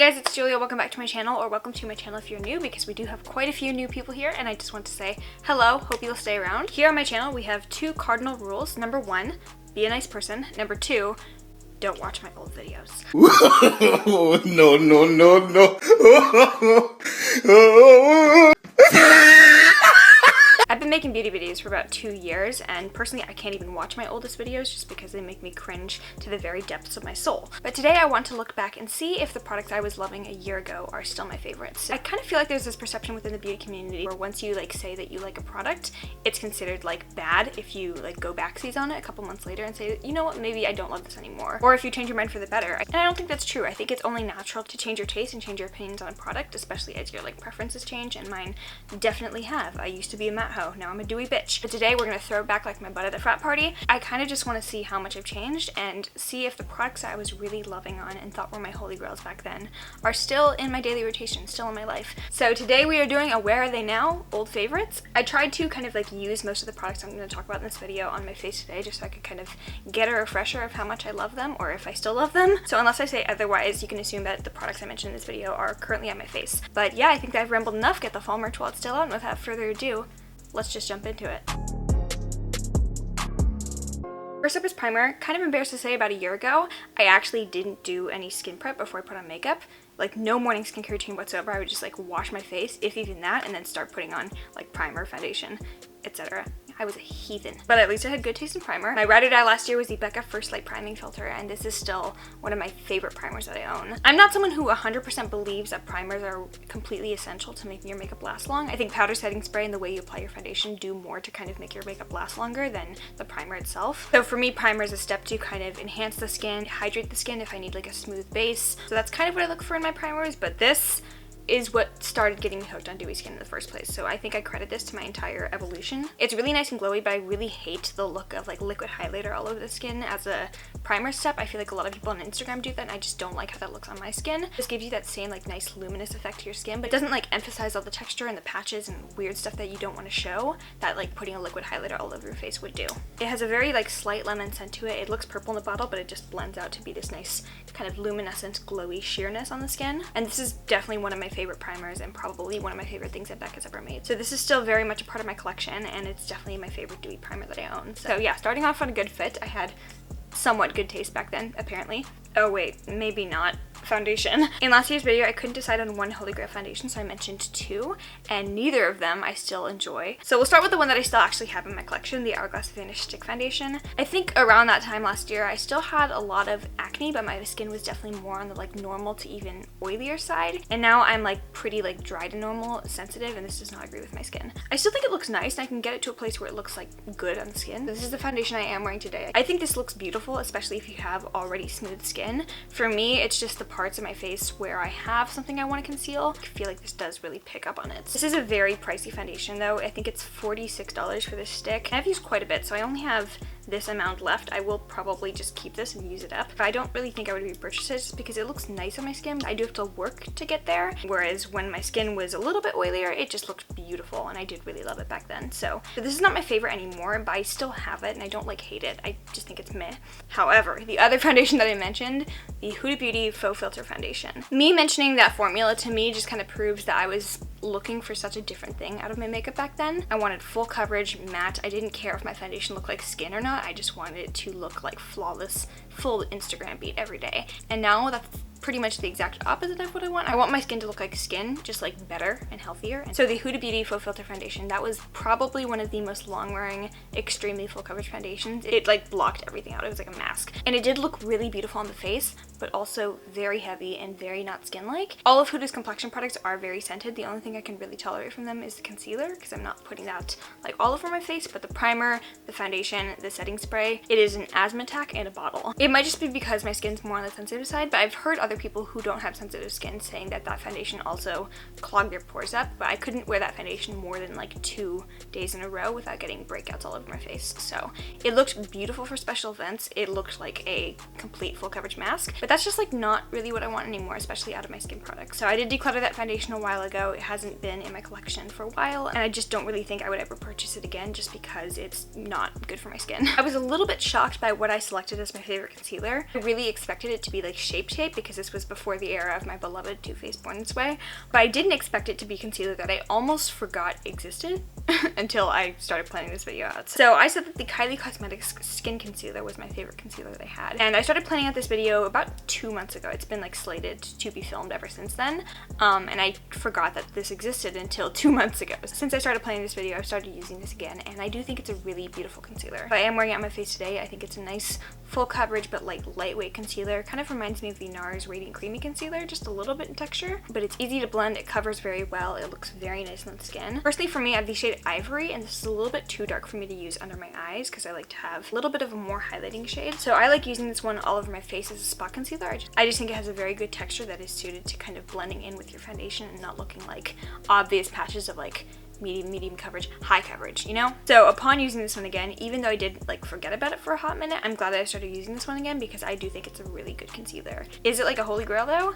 guys, it's Julia. Welcome back to my channel, or welcome to my channel if you're new, because we do have quite a few new people here, and I just want to say hello, hope you'll stay around. Here on my channel, we have 2 cardinal rules. Number 1, be a nice person. Number 2, don't watch my old videos. No, no, no, no. I've been making beauty videos for about 2 years, and personally I can't even watch my oldest videos just because they make me cringe to the very depths of my soul. But today I want to look back and see if the products I was loving a year ago are still my favorites. I kind of feel like there's this perception within the beauty community where once you say that you like a product, it's considered bad if you go backsies on it a couple months later and say, you know what, maybe I don't love this anymore. Or if you change your mind for the better. And I don't think that's true. I think it's only natural to change your taste and change your opinions on a product, especially as your preferences change, and mine definitely have. I used to be a matte hoe, now I'm a dewy bitch. But today we're gonna throw back like my butt at the frat party. I kind of just want to see how much I've changed and see if the products that I was really loving on and thought were my holy grails back then are still in my daily rotation, still in my life. So today we are doing a where are they now, old favorites. I tried to kind of use most of the products I'm going to talk about in this video on my face today just so I could kind of get a refresher of how much I love them, or if I still love them. So unless I say otherwise, you can assume that the products I mentioned in this video are currently on my face. But yeah, I think that I've rambled enough. Get the fall merch while it's still out, and without further ado, let's just jump into it. First up is primer. Kind of embarrassed to say, about a year ago, I actually didn't do any skin prep before I put on makeup. No morning skincare routine whatsoever. I would just wash my face, if even that, and then start putting on primer, foundation, etc. I was a heathen. But at least I had good taste in primer. My ride or die last year was the Becca First Light Priming Filter, and this is still one of my favorite primers that I own. I'm not someone who 100% believes that primers are completely essential to making your makeup last long. I think powder setting spray and the way you apply your foundation do more to kind of make your makeup last longer than the primer itself. So for me, primer is a step to kind of enhance the skin, hydrate the skin if I need a smooth base. So that's kind of what I look for in my primers, but this is what started getting me hooked on dewy skin in the first place. So I think I credit this to my entire evolution. It's really nice and glowy, but I really hate the look of liquid highlighter all over the skin as a primer step. I feel like a lot of people on Instagram do that, and I just don't like how that looks on my skin. This gives you that same nice luminous effect to your skin, but it doesn't emphasize all the texture and the patches and weird stuff that you don't want to show that putting a liquid highlighter all over your face would do. It has a very slight lemon scent to it. It looks purple in the bottle, but it just blends out to be this nice kind of luminescent glowy sheerness on the skin. And this is definitely one of my favorite primers and probably one of my favorite things that Becca's ever made. So this is still very much a part of my collection, and it's definitely my favorite dewy primer that I own. So yeah, starting off on a good fit. I had somewhat good taste back then, apparently. Oh wait, maybe not. Foundation. In last year's video, I couldn't decide on one holy grail foundation, so I mentioned 2, and neither of them I still enjoy. So we'll start with the one that I still actually have in my collection, the Hourglass Vanish Stick Foundation. I think around that time last year, I still had a lot of acne, but my skin was definitely more on the normal to even oilier side. And now I'm pretty dry to normal, sensitive, and this does not agree with my skin. I still think it looks nice, and I can get it to a place where it looks good on the skin. This is the foundation I am wearing today. I think this looks beautiful, especially if you have already smooth skin. For me, it's just the parts of my face where I have something I want to conceal. I feel like this does really pick up on it. This is a very pricey foundation though. I think it's $46 for this stick. I've used quite a bit, so I only have this amount left. I will probably just keep this and use it up. But I don't really think I would repurchase it just because it looks nice on my skin. I do have to work to get there, whereas when my skin was a little bit oilier, it just looked beautiful, and I did really love it back then. So this is not my favorite anymore, but I still have it, and I don't hate it. I just think it's meh. However, the other foundation that I mentioned, the Huda Beauty Faux Filter Foundation. Me mentioning that formula to me just kind of proves that I was looking for such a different thing out of my makeup back then. I wanted full coverage, matte. I didn't care if my foundation looked like skin or not. I just wanted it to look flawless, full Instagram beat every day. And now that's pretty much the exact opposite of what I want. I want my skin to look like skin, just better and healthier. And so the Huda Beauty Faux Filter Foundation, that was probably one of the most long-wearing, extremely full coverage foundations. It blocked everything out. It was like a mask. And it did look really beautiful on the face, but also very heavy and very not skin-like. All of Huda's complexion products are very scented. The only thing I can really tolerate from them is the concealer, because I'm not putting that all over my face, but the primer, the foundation, the setting spray, it is an asthma attack in a bottle. It might just be because my skin's more on the sensitive side, but I've heard other people who don't have sensitive skin saying that that foundation also clogged their pores up, but I couldn't wear that foundation more than 2 days in a row without getting breakouts all over my face. So it looked beautiful for special events. It looked like a complete full coverage mask, but that's just like not really what I want anymore, especially out of my skin products. So I did declutter that foundation a while ago. It hasn't been in my collection for a while, and I just don't really think I would ever purchase it again just because it's not good for my skin. I was a little bit shocked by what I selected as my favorite concealer. I really expected it to be like Shape Tape because this was before the era of my beloved Too Faced Born This Way, but I didn't expect it to be concealer that I almost forgot existed until I started planning this video out. So I said that the Kylie Cosmetics Skin Concealer was my favorite concealer they had, and I started planning out this video about 2 months ago. It's been like slated to be filmed ever since then, and I forgot that this existed until 2 months ago. Since I started planning this video, I've started using this again, and I do think it's a really beautiful concealer. I am wearing it on my face today. I think it's a nice full coverage but like lightweight concealer. Kind of reminds me of the NARS Radiant Creamy Concealer, just a little bit in texture, but it's easy to blend. It covers very well. It looks very nice on the skin. Personally for me, I have the shade Ivory, and this is a little bit too dark for me to use under my eyes because I like to have a little bit of a more highlighting shade. So I like using this one all over my face as a spot concealer. I just think it has a very good texture that is suited to kind of blending in with your foundation and not looking like obvious patches of like medium coverage, high coverage, you know? So upon using this one again, even though I did like forget about it for a hot minute, I'm glad that I started using this one again because I do think it's a really good concealer. Is it like a holy grail though?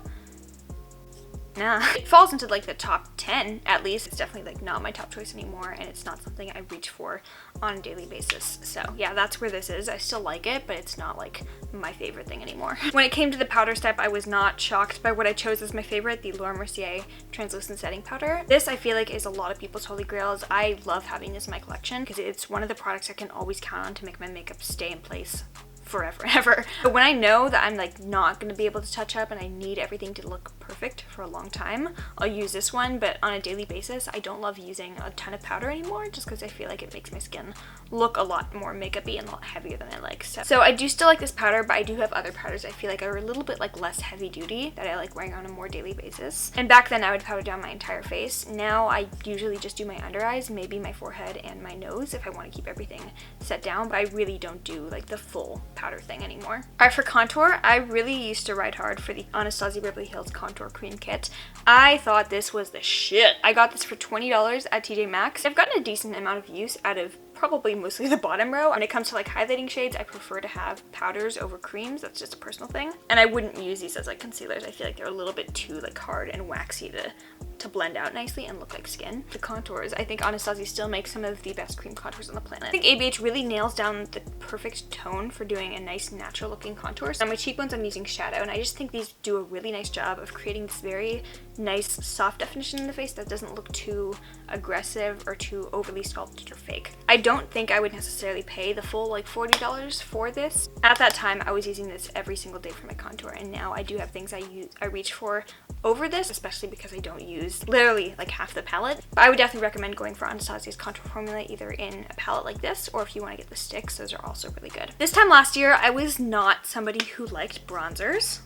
Nah. It falls into like the top 10 at least. It's definitely like not my top choice anymore, and it's not something I reach for on a daily basis. So yeah, that's where this is. I still like it, but it's not like my favorite thing anymore. When it came to the powder step, I was not shocked by what I chose as my favorite, the Laura Mercier Translucent Setting Powder. This I feel like is a lot of people's holy grails. I love having this in my collection because it's one of the products I can always count on to make my makeup stay in place forever and ever. But when I know that I'm like not going to be able to touch up and I need everything to look perfect for a long time, I'll use this one. But on a daily basis, I don't love using a ton of powder anymore just because I feel like it makes my skin look a lot more makeup-y and a lot heavier than I like. So I do still like this powder, but I do have other powders I feel like are a little bit like less heavy duty that I like wearing on a more daily basis. And back then I would powder down my entire face. Now I usually just do my under eyes, maybe my forehead and my nose if I want to keep everything set down, but I really don't do like the full powder thing anymore. Alright, for contour, I really used to ride hard for the Anastasia Beverly Hills Contour Cream Kit. I thought this was the shit. I got this for $20 at TJ Maxx. I've gotten a decent amount of use out of probably mostly the bottom row. When it comes to like highlighting shades, I prefer to have powders over creams. That's just a personal thing. And I wouldn't use these as like concealers. I feel like they're a little bit too like hard and waxy to blend out nicely and look like skin. The contours, I think Anastasia still makes some of the best cream contours on the planet. I think ABH really nails down the perfect tone for doing a nice natural looking contour. On my cheekbones I'm using shadow, and I just think these do a really nice job of creating this very nice soft definition in the face that doesn't look too aggressive or too overly sculpted or fake. I don't think I would necessarily pay the full like $40 for this. At that time I was using this every single day for my contour, and now I do have things I reach for over this, especially because I don't use literally like half the palette. But I would definitely recommend going for Anastasia's contour formula either in a palette like this, or if you want to get the sticks, those are also really good. This time last year I was not somebody who liked bronzers.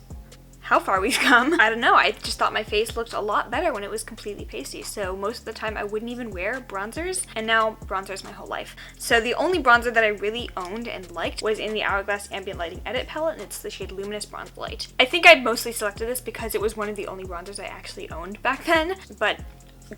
How far we've come. I don't know, I just thought my face looked a lot better when it was completely pasty, so most of the time I wouldn't even wear bronzers, and now bronzer's my whole life. So the only bronzer that I really owned and liked was in the Hourglass Ambient Lighting Edit palette, and it's the shade Luminous Bronze Light. I think I mostly selected this because it was one of the only bronzers I actually owned back then, but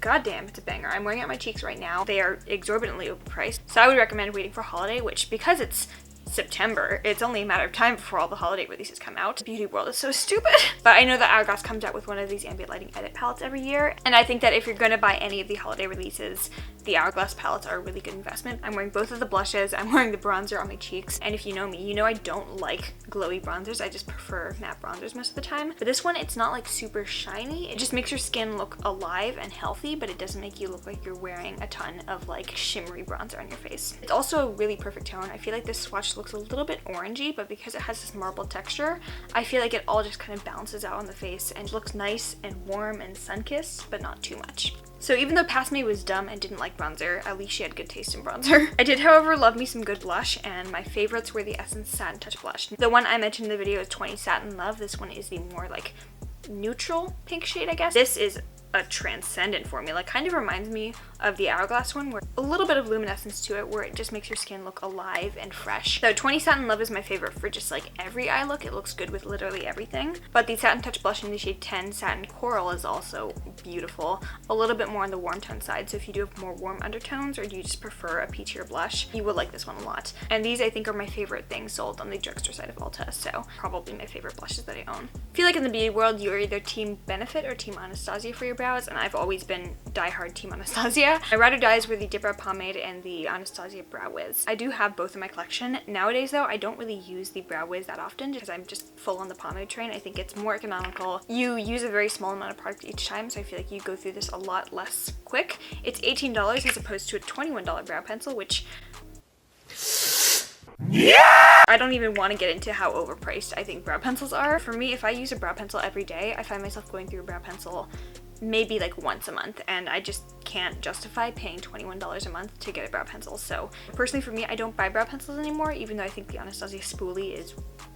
goddamn, it's a banger. I'm wearing it on my cheeks right now. They are exorbitantly overpriced, so I would recommend waiting for holiday, which because it's September, it's only a matter of time before all the holiday releases come out. The beauty world is so stupid. But I know that Hourglass comes out with one of these ambient lighting edit palettes every year, and I think that if you're gonna buy any of the holiday releases, the Hourglass palettes are a really good investment. I'm wearing both of the blushes, I'm wearing the bronzer on my cheeks, and if you know me, you know I don't like glowy bronzers. I just prefer matte bronzers most of the time. But this one, it's not like super shiny. It just makes your skin look alive and healthy, but it doesn't make you look like you're wearing a ton of like shimmery bronzer on your face. It's also a really perfect tone. I feel like this swatch looks a little bit orangey, but because it has this marble texture, I feel like it all just kind of balances out on the face and looks nice and warm and sun-kissed, but not too much. So even though Past Me was dumb and didn't like bronzer, at least she had good taste in bronzer. I did, however, love me some good blush, and my favorites were the Essence Satin Touch blush. The one I mentioned in the video is 20 Satin Love. This one is the more like neutral pink shade, I guess. This is a transcendent formula. It kind of reminds me of the Hourglass one, where a little bit of luminescence to it, where it just makes your skin look alive and fresh. So 20 Satin Love is my favorite for just like every eye look. It looks good with literally everything. But the Satin Touch blush in the shade 10 Satin Coral is also beautiful. A little bit more on the warm tone side, so if you do have more warm undertones or you just prefer a peachier blush, you will like this one a lot. And these I think are my favorite things sold on the drugstore side of Ulta, so probably my favorite blushes that I own. I feel like in the beauty world, you're either Team Benefit or Team Anastasia for your brows, and I've always been die-hard Team Anastasia. My ride or dies were the Dip Brow Pomade and the Anastasia Brow Wiz. I do have both in my collection. Nowadays though, I don't really use the Brow Wiz that often because I'm just full on the pomade train. I think it's more economical. You use a very small amount of product each time, so I feel like you go through this a lot less quick. It's $18 as opposed to a $21 brow pencil, which I don't even want to get into how overpriced I think brow pencils are. For me, if I use a brow pencil every day, I find myself going through a brow pencil maybe like once a month, and I just can't justify paying $21 a month to get a brow pencil. So personally for me, I don't buy brow pencils anymore, even though I think the Anastasia Spoolie is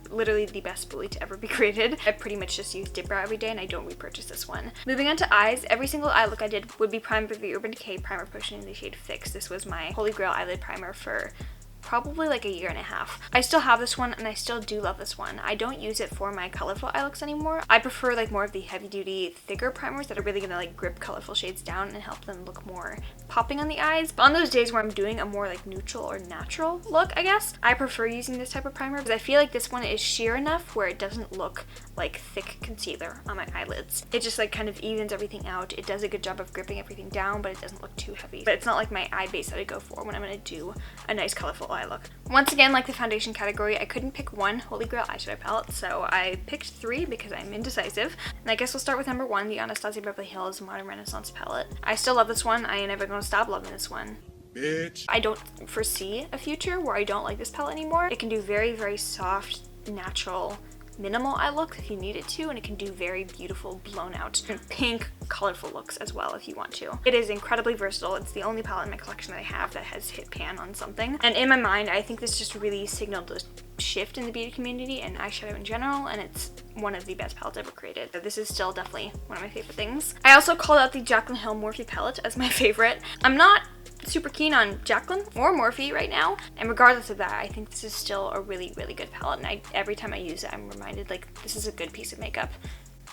literally the best spoolie to ever be created. I pretty much just use Dip Brow every day, and I don't repurchase this one. Moving on to eyes, every single eye look I did would be primed with the Urban Decay Primer Potion in the shade Fix. This was my Holy Grail eyelid primer for probably like a year and a half. I still have this one and I still do love this one. I don't use it for my colorful eye looks anymore. I prefer like more of the heavy duty, thicker primers that are really gonna like grip colorful shades down and help them look more popping on the eyes. But on those days where I'm doing a more like neutral or natural look, I guess, I prefer using this type of primer because I feel like this one is sheer enough where it doesn't look like thick concealer on my eyelids. It just like kind of evens everything out. It does a good job of gripping everything down, but it doesn't look too heavy. But it's not like my eye base that I go for when I'm gonna do a nice colorful eye look. Once again, like the foundation category, I couldn't pick one Holy Grail eyeshadow palette, so I picked 3 because I'm indecisive. And I guess we'll start with number 1, the Anastasia Beverly Hills Modern Renaissance palette. I still love this one. I ain't never gonna stop loving this one. Bitch. I don't foresee a future where I don't like this palette anymore. It can do very, very soft, natural, minimal eye looks if you need it to, and it can do very beautiful, blown out, pink, colorful looks as well if you want to. It is incredibly versatile. It's the only palette in my collection that I have that has hit pan on something. And in my mind, I think this just really signaled a shift in the beauty community and eyeshadow in general, and it's one of the best palettes ever created. So this is still definitely one of my favorite things. I also called out the Jaclyn Hill Morphe palette as my favorite. I'm not super keen on Jaclyn or Morphe right now, and regardless of that, I think this is still a really, really good palette, and every time I use it, I'm reminded like this is a good piece of makeup.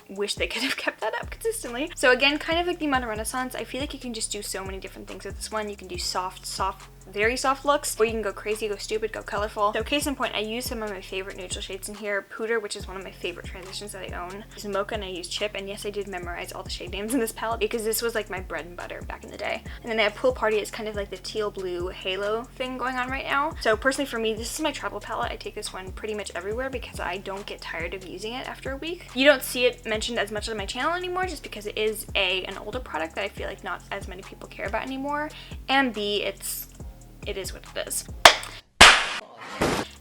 Wish they could have kept that up consistently. So again, kind of like the Modern Renaissance, I feel like you can just do so many different things with this one. You can do soft, very soft looks, or you can go crazy, go stupid, go colorful. So case in point, I use some of my favorite neutral shades in here. Pooter, which is one of my favorite transitions that I own. I use Mocha and I use Chip, and yes, I did memorize all the shade names in this palette because this was like my bread and butter back in the day. And then I have Pool Party. It's kind of like the teal blue halo thing going on right now. So personally for me, this is my travel palette. I take this one pretty much everywhere because I don't get tired of using it after a week. You don't see it mentioned as much on my channel anymore just because it is an older product that I feel like not as many people care about anymore, and B, it is what it is.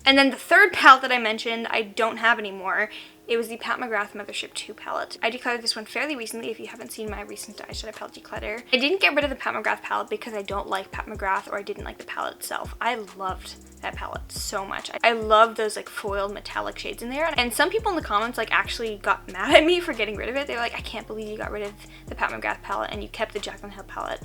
And then the third palette that I mentioned, I don't have anymore. It was the Pat McGrath Mothership 2 palette. I decluttered this one fairly recently if you haven't seen my recent eyeshadow palette declutter. I didn't get rid of the Pat McGrath palette because I don't like Pat McGrath or I didn't like the palette itself. I loved that palette so much. I love those like foiled metallic shades in there, and some people in the comments like actually got mad at me for getting rid of it. They were like, I can't believe you got rid of the Pat McGrath palette and you kept the Jaclyn Hill palette.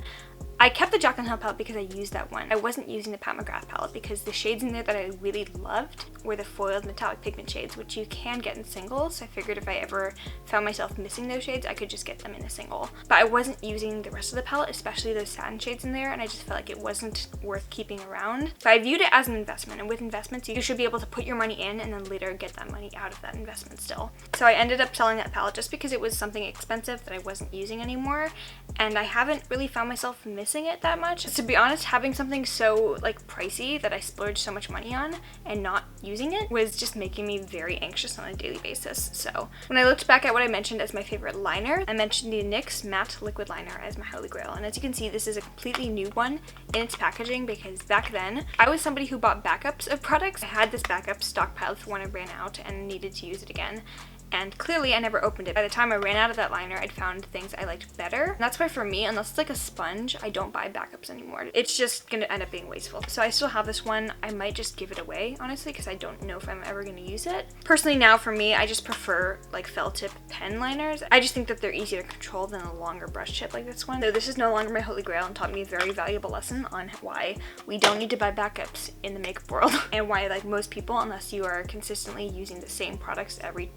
I kept the Jaclyn Hill palette because I used that one. I wasn't using the Pat McGrath palette because the shades in there that I really loved were the foiled metallic pigment shades, which you can get in singles. So I figured if I ever found myself missing those shades, I could just get them in a single. But I wasn't using the rest of the palette, especially those satin shades in there, and I just felt like it wasn't worth keeping around. So I viewed it as an investment, and with investments, you should be able to put your money in and then later get that money out of that investment still. So I ended up selling that palette just because it was something expensive that I wasn't using anymore, and I haven't really found myself missing it that much. To be honest, having something so like pricey that I splurged so much money on and not using it was just making me very anxious on a daily basis. So when I looked back at what I mentioned as my favorite liner, I mentioned the NYX Matte Liquid Liner as my Holy Grail, and as you can see, this is a completely new one in its packaging because back then I was somebody who bought backups of products. I had this backup stockpiled for when I ran out and needed to use it again. and clearly I never opened it. By the time I ran out of that liner, I'd found things I liked better. And that's why for me, unless it's like a sponge, I don't buy backups anymore. It's just gonna end up being wasteful. So I still have this one. I might just give it away, honestly, because I don't know if I'm ever gonna use it. Personally now for me, I just prefer like felt tip pen liners. I just think that they're easier to control than a longer brush tip like this one. So this is no longer my holy grail and taught me a very valuable lesson on why we don't need to buy backups in the makeup world and why like most people, unless you are consistently using the same products every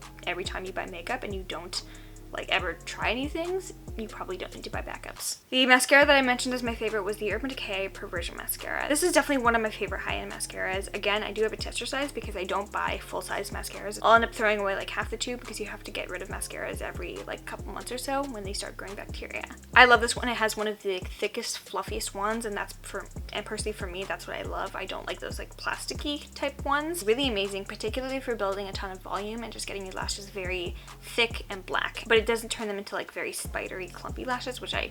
time you buy makeup and you don't like ever try new things, you probably don't need to buy backups. The mascara that I mentioned as my favorite was the Urban Decay Perversion Mascara. This is definitely one of my favorite high-end mascaras. Again, I do have a tester size because I don't buy full-size mascaras. I'll end up throwing away like half the tube because you have to get rid of mascaras every like couple months or so when they start growing bacteria. I love this one. It has one of the thickest, fluffiest ones, and personally for me, that's what I love. I don't like those like plasticky type ones. Really amazing, particularly for building a ton of volume and just getting your lashes very thick and black. But it doesn't turn them into like very spidery, clumpy lashes, which I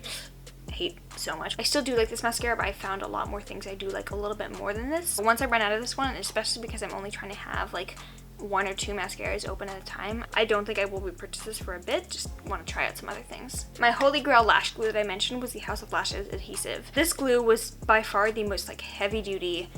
hate so much. I still do like this mascara, but I found a lot more things I do like a little bit more than this. Once I run out of this one, especially because I'm only trying to have like 1 or 2 mascaras open at a time, I don't think I will repurchase this for a bit. Just want to try out some other things. My holy grail lash glue that I mentioned was the House of Lashes adhesive. This glue was by far the most like heavy duty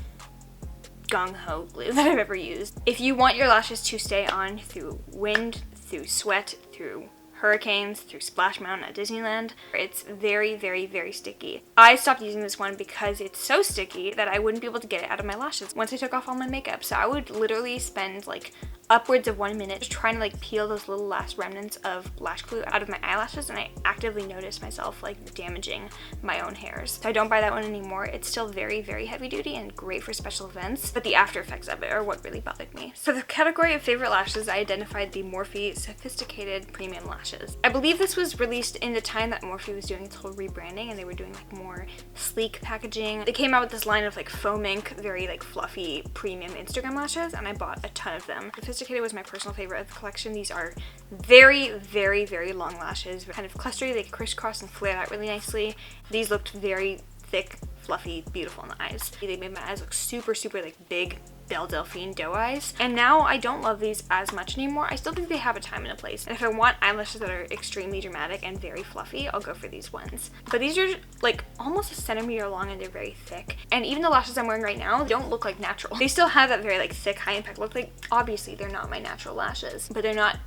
gung-ho glue that I've ever used. If you want your lashes to stay on through wind, through sweat, through hurricanes, through Splash Mountain at Disneyland, it's very, very, very sticky. I stopped using this one because it's so sticky that I wouldn't be able to get it out of my lashes once I took off all my makeup. So I would literally spend like upwards of 1 minute just trying to like peel those little last remnants of lash glue out of my eyelashes, and I actively noticed myself like damaging my own hairs. So I don't buy that one anymore. It's still very, very heavy duty and great for special events, but the after effects of it are what really bothered me. For the category of favorite lashes, I identified the Morphe Sophisticated Premium Lashes. I believe this was released in the time that Morphe was doing its whole rebranding and they were doing like more sleek packaging. They came out with this line of like faux mink, very like fluffy premium Instagram lashes, and I bought a ton of them. Sophisticated was my personal favorite of the collection. These are very, very, very long lashes, kind of clustery. They crisscross and flare out really nicely. These looked very thick, fluffy, beautiful in the eyes. They made my eyes look super, super like big Belle Delphine doe eyes. And now I don't love these as much anymore. I still think they have a time and a place. And if I want eyelashes that are extremely dramatic and very fluffy, I'll go for these ones. But these are like almost a centimeter long and they're very thick. And even the lashes I'm wearing right now don't look like natural. They still have that very like thick, high impact look. Like obviously they're not my natural lashes, but they're not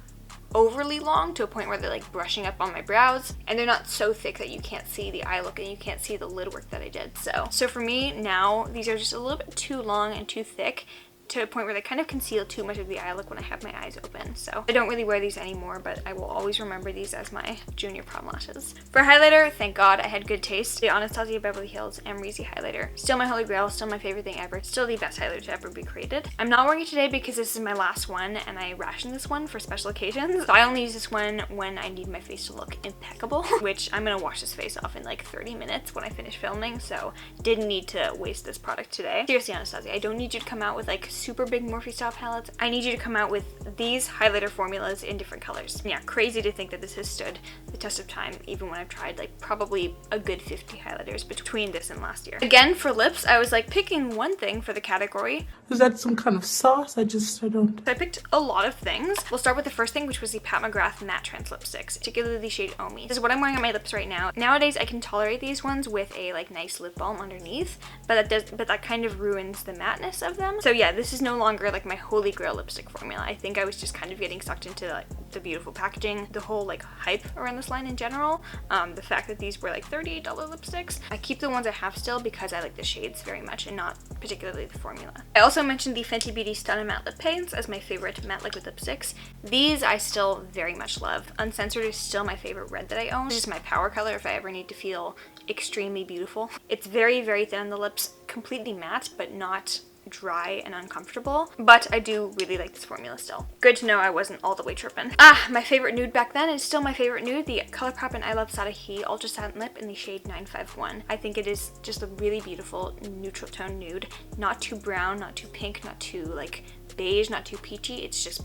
overly long to a point where they're like brushing up on my brows, and they're not so thick that you can't see the eye look and you can't see the lid work that I did. So for me now, these are just a little bit too long and too thick to a point where they kind of conceal too much of the eye look when I have my eyes open. So I don't really wear these anymore, but I will always remember these as my junior prom lashes. For highlighter, thank God I had good taste. The Anastasia Beverly Hills Amrezy Highlighter. Still my holy grail, still my favorite thing ever. Still the best highlighter to ever be created. I'm not wearing it today because this is my last one and I rationed this one for special occasions. So I only use this one when I need my face to look impeccable, which I'm gonna wash this face off in like 30 minutes when I finish filming, so didn't need to waste this product today. Seriously, Anastasia, I don't need you to come out with like super big Morphe style palettes. I need you to come out with these highlighter formulas in different colors. Yeah, crazy to think that this has stood the test of time even when I've tried like probably a good 50 highlighters between this and last year. Again, for lips, I was like picking one thing for the category. Is that some kind of sauce? I don't. So I picked a lot of things. We'll start with the first thing, which was the Pat McGrath Matte Trans Lipsticks, particularly the shade Omi. This is what I'm wearing on my lips right now. Nowadays, I can tolerate these ones with a like nice lip balm underneath, but that kind of ruins the matteness of them. So yeah, this is no longer like my holy grail lipstick formula. I think I was just kind of getting sucked into like the beautiful packaging, the whole like hype around this line in general, the fact that these were like $38 lipsticks. I keep the ones I have still because I like the shades very much and not particularly the formula. I also mentioned the Fenty Beauty Stunna Matte Lip Paints as my favorite matte liquid lipsticks. These I still very much love. Uncensored is still my favorite red that I own. It's just my power color if I ever need to feel extremely beautiful. It's very, very thin on the lips, completely matte, but not dry and uncomfortable, but I do really like this formula still. Good to know I wasn't all the way tripping. My favorite nude back then is still my favorite nude, the ColourPop and I Love Sadahi Ultra Satin Lip in the shade 951. I think it is just a really beautiful neutral tone nude. Not too brown, not too pink, not too like beige, not too peachy. It's just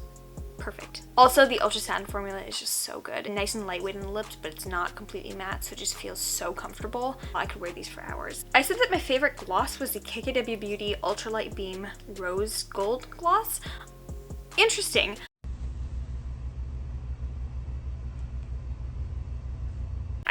perfect. Also, the Ultra Satin formula is just so good. Nice and lightweight on the lips, but it's not completely matte, so it just feels so comfortable. I could wear these for hours. I said that my favorite gloss was the KKW Beauty Ultralight Beam Rose Gold Gloss. Interesting.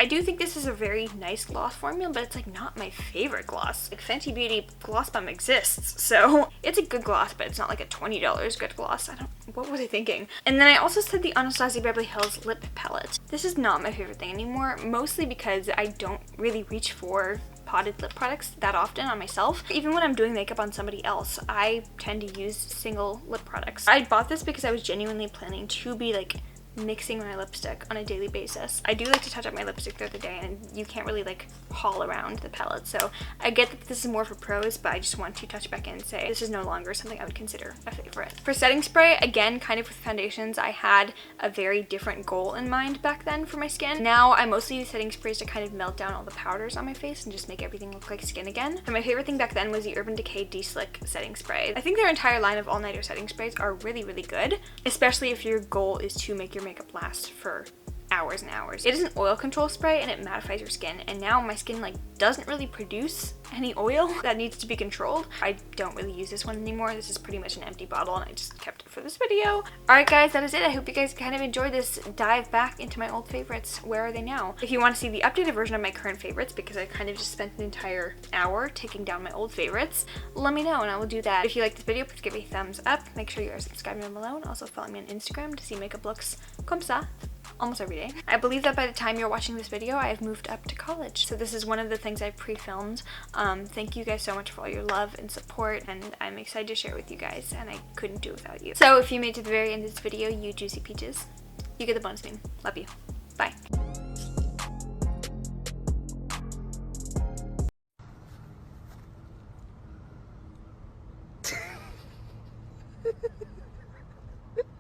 I do think this is a very nice gloss formula, but it's like not my favorite gloss. Like Fenty Beauty Gloss Bomb exists, so it's a good gloss, but it's not like a $20 good gloss. What was I thinking? And then I also said the Anastasia Beverly Hills lip palette. This is not my favorite thing anymore, mostly because I don't really reach for potted lip products that often on myself. Even when I'm doing makeup on somebody else, I tend to use single lip products. I bought this because I was genuinely planning to be like mixing my lipstick on a daily basis. I do like to touch up my lipstick throughout the day, and you can't really like haul around the palette, so I get that this is more for pros, but I just want to touch back in and say this is no longer something I would consider a favorite. For setting spray, again, kind of with foundations, I had a very different goal in mind back then for my skin. Now I mostly use setting sprays to kind of melt down all the powders on my face and just make everything look like skin again. And my favorite thing back then was the Urban Decay De-Slick setting spray. I think their entire line of all-nighter setting sprays are really, really good, especially if your goal is to make your makeup last for hours and hours. It is an oil control spray and it mattifies your skin, and now my skin like doesn't really produce any oil that needs to be controlled. I don't really use this one anymore. This is pretty much an empty bottle and I just kept it for this video. Alright guys, that is it. I hope you guys kind of enjoyed this dive back into my old favorites. Where are they now? If you want to see the updated version of my current favorites, because I kind of just spent an entire hour taking down my old favorites, let me know and I will do that. If you like this video, please give it a thumbs up. Make sure you are subscribed down below, and also follow me on Instagram to see makeup looks comme ça almost every day. I believe that by the time you're watching this video, I have moved up to college. So this is one of the things I pre-filmed. Thank you guys so much for all your love and support, and I'm excited to share with you guys, and I couldn't do it without you. So if you made it to the very end of this video, you juicy peaches, you get the bonus meme. Love you.